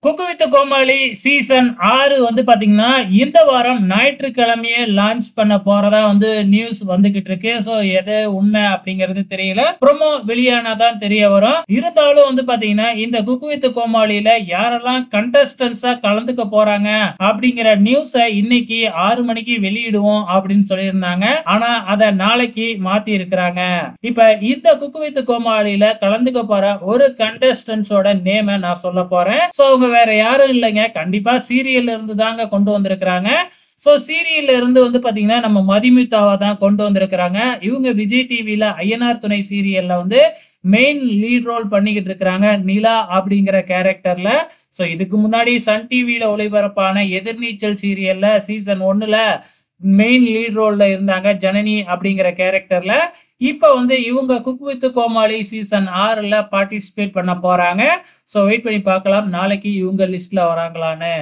Cook with Comali season 6 வந்து பாத்தீங்கன்னா, இந்த வாரம் ஞாயிற்றுக்கிழமையே லான்ச் பண்ண போறதா வந்து நியூஸ் வந்துகிட்டு இருக்கு. சோ எது உண்மை அப்படிங்கிறது தெரியல. ப்ரோமோ வெளியானா தான் தெரிய வரும். இருந்தாலும் வந்து பாத்தீங்கன்னா, இந்த குக்கு வித் கோமாளியில யாரெல்லாம் கண்டஸ்டன்ட்ஸா கலந்துக்க போறாங்க அப்படிங்கிற நியூஸ இன்னைக்கு 6 மணிக்கு வெளியிடுவோம் அப்படின்னு சொல்லியிருந்தாங்க. ஆனா அத நாளைக்கு மாத்தி இருக்கிறாங்க. இப்ப இந்த குக்கு வித் கோமாளியில கலந்துக்க போற ஒரு கண்டஸ்டன்ட்ஸோட நேம நான் சொல்ல போறேன். சோ அவங்க வேற யாரும் இல்லைங்க. கண்டிப்பா சீரியல்ல இருந்து தாங்க கொண்டு வந்திருக்கிறாங்க. சோ சீரியல்ல இருந்து வந்து பாத்தீங்கன்னா, நம்ம மதுமிதாவ தான் கொண்டு வந்திருக்கிறாங்க. இவங்க விஜய் டிவில ஐயனார் துணை சீரியல்ல வந்து மெயின் லீட் ரோல் பண்ணிக்கிட்டு இருக்கிறாங்க. நிலா அப்படிங்கிற கேரக்டர்ல. சோ இதுக்கு முன்னாடி சன் டிவில ஒளிபரப்பான எதிர்நீச்சல் சீரியல்ல சீசன் 1ல மெயின் லீட் ரோல்ல இருந்தாங்க. ஜனனி அப்படிங்கிற கேரக்டர்ல. இப்ப வந்து இவங்க குக் வித் கோமாளி சீசன் 6ல பார்ட்டிசிபேட் பண்ண போறாங்க. சோ வெயிட் பண்ணி பார்க்கலாம். நாளைக்கு இவங்க லிஸ்ட்ல வராங்களான்னு.